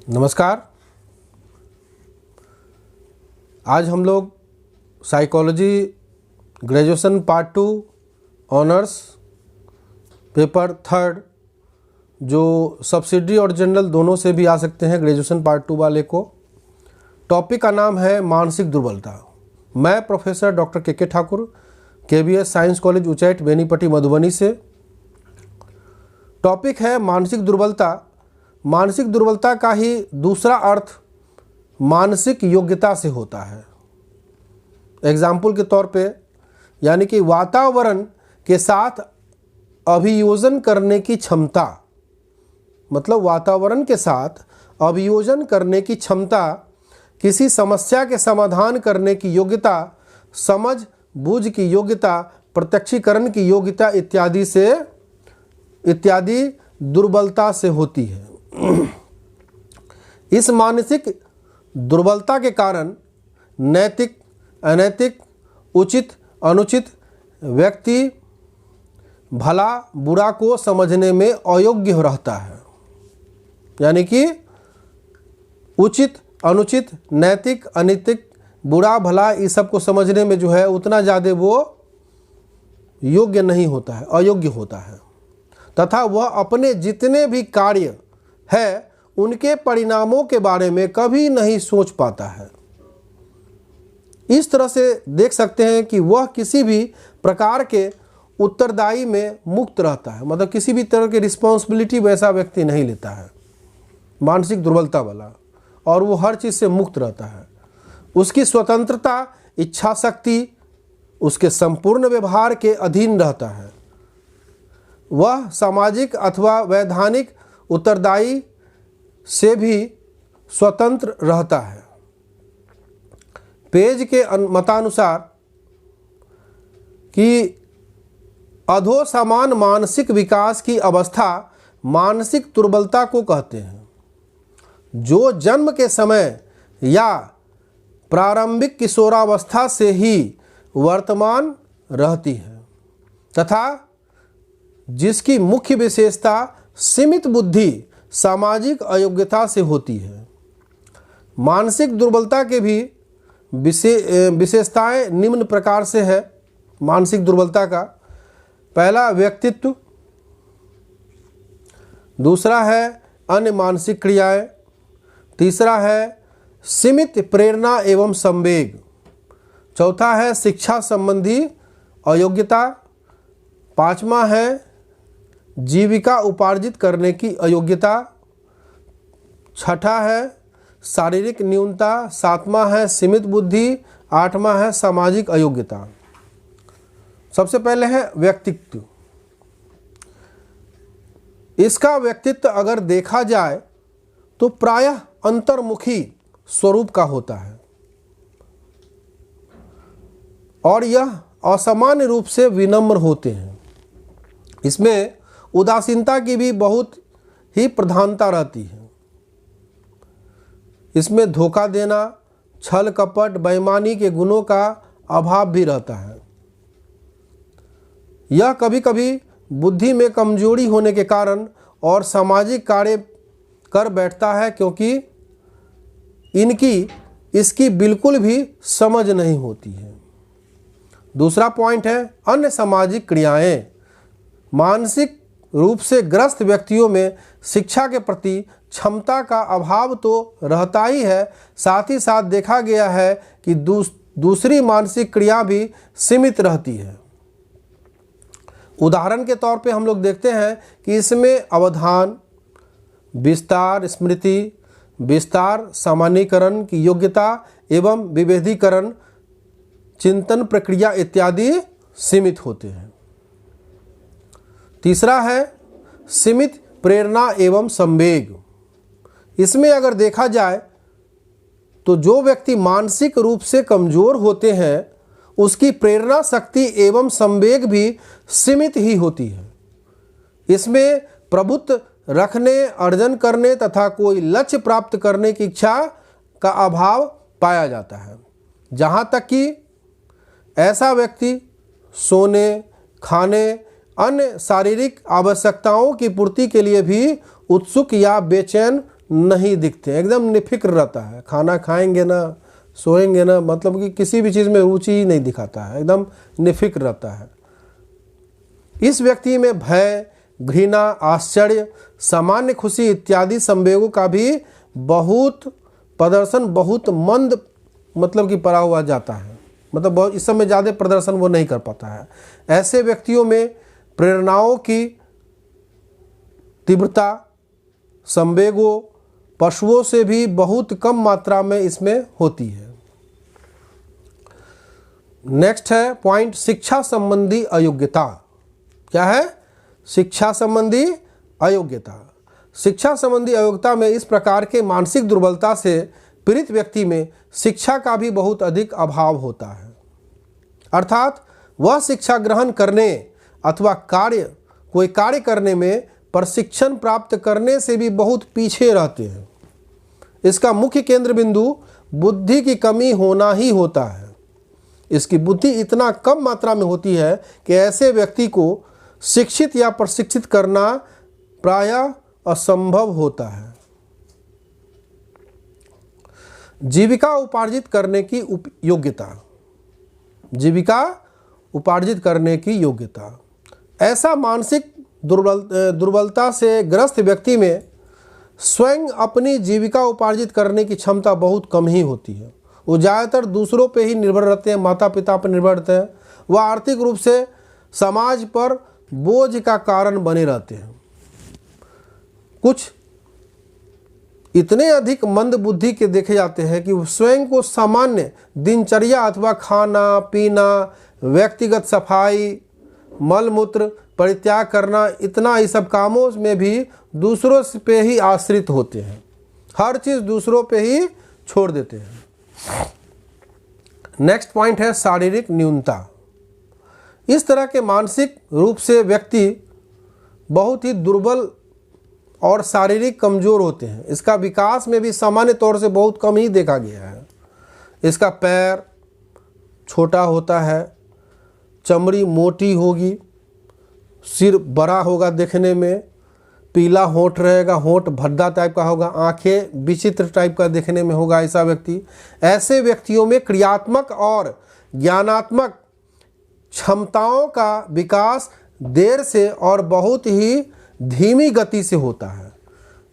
नमस्कार। आज हम लोग psychology graduation part 2 honours paper 3 जो सब्सिडरी और जनरल दोनों से भी आ सकते हैं ग्रेजुएशन पार्ट 2 वाले को। टॉपिक का नाम है मानसिक दुर्बलता। मैं प्रोफेसर डॉक्टर के Thakur KBS science college Uchaith Benipatti Madhubani से। टॉपिक है मानसिक दुर्बलता। मानसिक दुर्बलता का ही दूसरा अर्थ मानसिक योग्यता से होता है। एग्जाम्पल के तौर पे यानी कि वातावरण के साथ अभियोजन करने की क्षमता, मतलब वातावरण के साथ अभियोजन करने की क्षमता, किसी समस्या के समाधान करने की योग्यता, समझ बूझ की योग्यता, प्रत्यक्षीकरण की योग्यता इत्यादि दुर्बलता से होती है। इस मानसिक दुर्बलता के कारण नैतिक, अनैतिक, उचित, अनुचित व्यक्ति भला बुरा को समझने में अयोग्य रहता है। यानी कि उचित, अनुचित, नैतिक, अनैतिक, बुरा भला इस सब को समझने में जो है उतना ज़्यादा वो योग्य नहीं होता है, अयोग्य होता है, तथा वह अपने जितने भी कार्य है उनके परिणामों के बारे में कभी नहीं सोच पाता है। इस तरह से देख सकते हैं कि वह किसी भी प्रकार के उत्तरदायी में मुक्त रहता है, मतलब किसी भी तरह की रिस्पॉन्सिबिलिटी वैसा व्यक्ति नहीं लेता है मानसिक दुर्बलता वाला, और वो हर चीज़ से मुक्त रहता है। उसकी स्वतंत्रता, इच्छा शक्ति उसके संपूर्ण व्यवहार के अधीन रहता है। वह सामाजिक अथवा वैधानिक उत्तरदायी से भी स्वतंत्र रहता है। पेज के मतानुसार कि अधोसमान मानसिक विकास की अवस्था मानसिक दुर्बलता को कहते हैं, जो जन्म के समय या प्रारंभिक किशोरावस्था से ही वर्तमान रहती है तथा जिसकी मुख्य विशेषता सीमित बुद्धि, सामाजिक अयोग्यता से होती है। मानसिक दुर्बलता के भी विशेषताएं निम्न प्रकार से है। मानसिक दुर्बलता का पहला व्यक्तित्व, दूसरा है अन्य मानसिक क्रियाएं, तीसरा है सीमित प्रेरणा एवं संवेग, चौथा है शिक्षा संबंधी अयोग्यता, पांचवा है जीविका उपार्जित करने की अयोग्यता, छठा है शारीरिक न्यूनता, सातवां है सीमित बुद्धि, आठवां है सामाजिक अयोग्यता। सबसे पहले है व्यक्तित्व। इसका व्यक्तित्व अगर देखा जाए तो प्रायः अंतर्मुखी स्वरूप का होता है और यह असामान्य रूप से विनम्र होते हैं। इसमें उदासीनता की भी बहुत ही प्रधानता रहती है। इसमें धोखा देना, छल कपट, बेईमानी के गुणों का अभाव भी रहता है। यह कभी कभी बुद्धि में कमजोरी होने के कारण और सामाजिक कार्य कर बैठता है क्योंकि इसकी बिल्कुल भी समझ नहीं होती है। दूसरा पॉइंट है अन्य सामाजिक क्रियाएं। मानसिक रूप से ग्रस्त व्यक्तियों में शिक्षा के प्रति क्षमता का अभाव तो रहता ही है, साथ ही साथ देखा गया है कि दूसरी मानसिक क्रिया भी सीमित रहती है। उदाहरण के तौर पे हम लोग देखते हैं कि इसमें अवधान, विस्तार, स्मृति, विस्तार, सामान्यीकरण की योग्यता एवं विभेदीकरण, चिंतन प्रक्रिया इत्यादि सीमित होते हैं। तीसरा है सीमित प्रेरणा एवं संवेग। इसमें अगर देखा जाए तो जो व्यक्ति मानसिक रूप से कमजोर होते हैं उसकी प्रेरणा शक्ति एवं संवेग भी सीमित ही होती है। इसमें प्रभुत्व रखने, अर्जन करने तथा कोई लक्ष्य प्राप्त करने की इच्छा का अभाव पाया जाता है। जहाँ तक कि ऐसा व्यक्ति सोने, खाने, अन्य शारीरिक आवश्यकताओं की पूर्ति के लिए भी उत्सुक या बेचैन नहीं दिखते, एकदम निफिक्र रहता है। खाना खाएंगे ना, सोएंगे ना, मतलब कि किसी भी चीज़ में रुचि ही नहीं दिखाता है, एकदम निफिक्र रहता है। इस व्यक्ति में भय, घृणा, आश्चर्य, सामान्य खुशी इत्यादि संवेगों का भी प्रदर्शन बहुत मंद मतलब कि पड़ा हुआ जाता है, मतलब बहुत इस समय ज़्यादा प्रदर्शन वो नहीं कर पाता है। ऐसे व्यक्तियों में प्रेरणाओं की तीव्रता, संवेगों पशुओं से भी बहुत कम मात्रा में इसमें होती है। नेक्स्ट है पॉइंट, शिक्षा संबंधी अयोग्यता। क्या है? शिक्षा संबंधी अयोग्यता। शिक्षा संबंधी अयोग्यता में इस प्रकार के मानसिक दुर्बलता से पीड़ित व्यक्ति में शिक्षा का भी बहुत अधिक अभाव होता है, अर्थात वह शिक्षा ग्रहण करने अथवा कोई कार्य करने में प्रशिक्षण प्राप्त करने से भी बहुत पीछे रहते हैं। इसका मुख्य केंद्र बिंदु बुद्धि की कमी होना ही होता है। इसकी बुद्धि इतना कम मात्रा में होती है कि ऐसे व्यक्ति को शिक्षित या प्रशिक्षित करना प्रायः असंभव होता है। जीविका उपार्जित करने की योग्यता। जीविका उपार्जित करने की योग्यता। ऐसा मानसिक दुर्बलता से ग्रस्त व्यक्ति में स्वयं अपनी जीविका उपार्जित करने की क्षमता बहुत कम ही होती है। वो ज़्यादातर दूसरों पे ही निर्भर रहते हैं, माता पिता पर निर्भर रहते हैं। वह आर्थिक रूप से समाज पर बोझ का कारण बने रहते हैं। कुछ इतने अधिक मंद बुद्धि के देखे जाते हैं कि स्वयं को सामान्य दिनचर्या अथवा खाना पीना, व्यक्तिगत सफाई, मलमूत्र परित्याग करना, इतना इस सब कामों में भी दूसरों पे ही आश्रित होते हैं। हर चीज़ दूसरों पे ही छोड़ देते हैं। नेक्स्ट पॉइंट है शारीरिक न्यूनता। इस तरह के मानसिक रूप से व्यक्ति बहुत ही दुर्बल और शारीरिक कमज़ोर होते हैं। इसका विकास में भी सामान्य तौर से बहुत कम ही देखा गया है। इसका पैर छोटा होता है, चमड़ी मोटी होगी, सिर बड़ा होगा देखने में, पीला होंठ रहेगा, होंठ भद्दा टाइप का होगा, आंखें विचित्र टाइप का देखने में होगा ऐसा व्यक्ति। ऐसे व्यक्तियों में क्रियात्मक और ज्ञानात्मक क्षमताओं का विकास देर से और बहुत ही धीमी गति से होता है।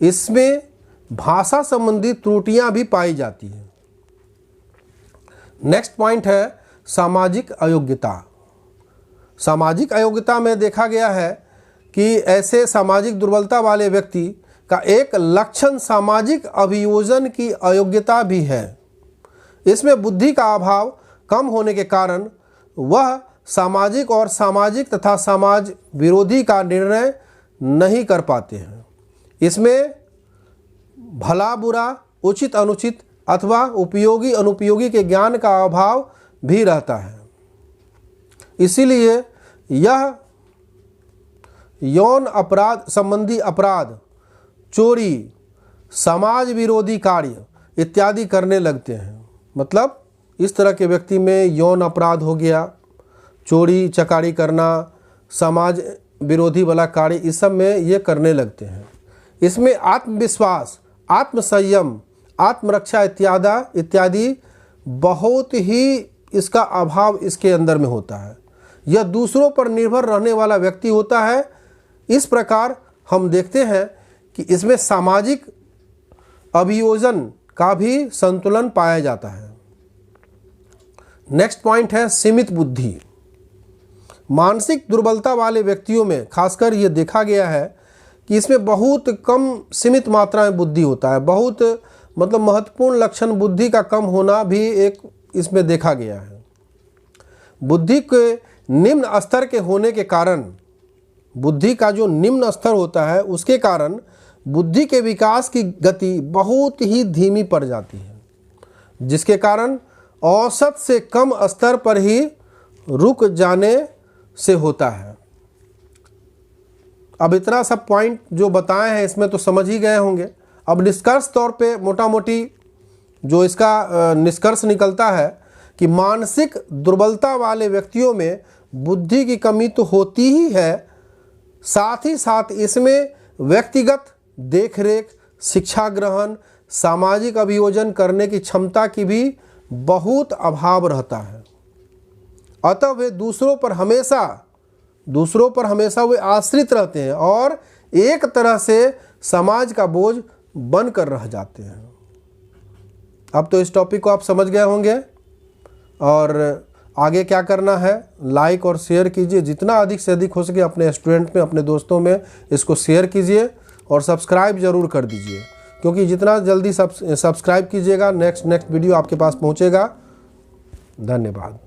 इसमें भाषा संबंधी त्रुटियां भी पाई जाती हैं। नेक्स्ट पॉइंट है सामाजिक अयोग्यता। सामाजिक अयोग्यता में देखा गया है कि ऐसे सामाजिक दुर्बलता वाले व्यक्ति का एक लक्षण सामाजिक अभियोजन की अयोग्यता भी है। इसमें बुद्धि का अभाव कम होने के कारण वह सामाजिक और सामाजिक तथा समाज विरोधी का निर्णय नहीं कर पाते हैं। इसमें भला बुरा, उचित अनुचित अथवा उपयोगी अनुपयोगी के ज्ञान का अभाव भी रहता है। इसीलिए यह यौन अपराध संबंधी अपराध, चोरी, समाज विरोधी कार्य इत्यादि करने लगते हैं। मतलब इस तरह के व्यक्ति में यौन अपराध हो गया, चोरी चकारी करना, समाज विरोधी वाला कार्य, इस सब में ये करने लगते हैं। इसमें आत्मविश्वास, आत्मसंयम, आत्मरक्षा इत्यादि बहुत ही इसका अभाव इसके अंदर में होता है। यह दूसरों पर निर्भर रहने वाला व्यक्ति होता है। इस प्रकार हम देखते हैं कि इसमें सामाजिक अभियोजन का भी संतुलन पाया जाता है। नेक्स्ट पॉइंट है सीमित बुद्धि। मानसिक दुर्बलता वाले व्यक्तियों में खासकर ये देखा गया है कि इसमें बहुत कम सीमित मात्रा में बुद्धि होता है। बहुत मतलब महत्वपूर्ण लक्षण बुद्धि का कम होना भी एक इसमें देखा गया है। बुद्धि के निम्न स्तर के होने के कारण, बुद्धि का जो निम्न स्तर होता है उसके कारण बुद्धि के विकास की गति बहुत ही धीमी पड़ जाती है, जिसके कारण औसत से कम स्तर पर ही रुक जाने से होता है। अब इतना सब पॉइंट जो बताए हैं इसमें तो समझ ही गए होंगे। अब निष्कर्ष तौर पे मोटा मोटी जो इसका निष्कर्ष निकलता है कि मानसिक दुर्बलता वाले व्यक्तियों में बुद्धि की कमी तो होती ही है, साथ ही साथ इसमें व्यक्तिगत देखरेख, शिक्षा ग्रहण, सामाजिक अभियोजन करने की क्षमता की भी बहुत अभाव रहता है। अतः वे दूसरों पर हमेशा वे आश्रित रहते हैं और एक तरह से समाज का बोझ बनकर रह जाते हैं। अब तो इस टॉपिक को आप समझ गए होंगे और आगे क्या करना है, लाइक और शेयर कीजिए, जितना अधिक से अधिक हो सके अपने स्टूडेंट में, अपने दोस्तों में इसको शेयर कीजिए और सब्सक्राइब जरूर कर दीजिए, क्योंकि जितना जल्दी सब्सक्राइब कीजिएगा नेक्स्ट वीडियो आपके पास पहुंचेगा। धन्यवाद।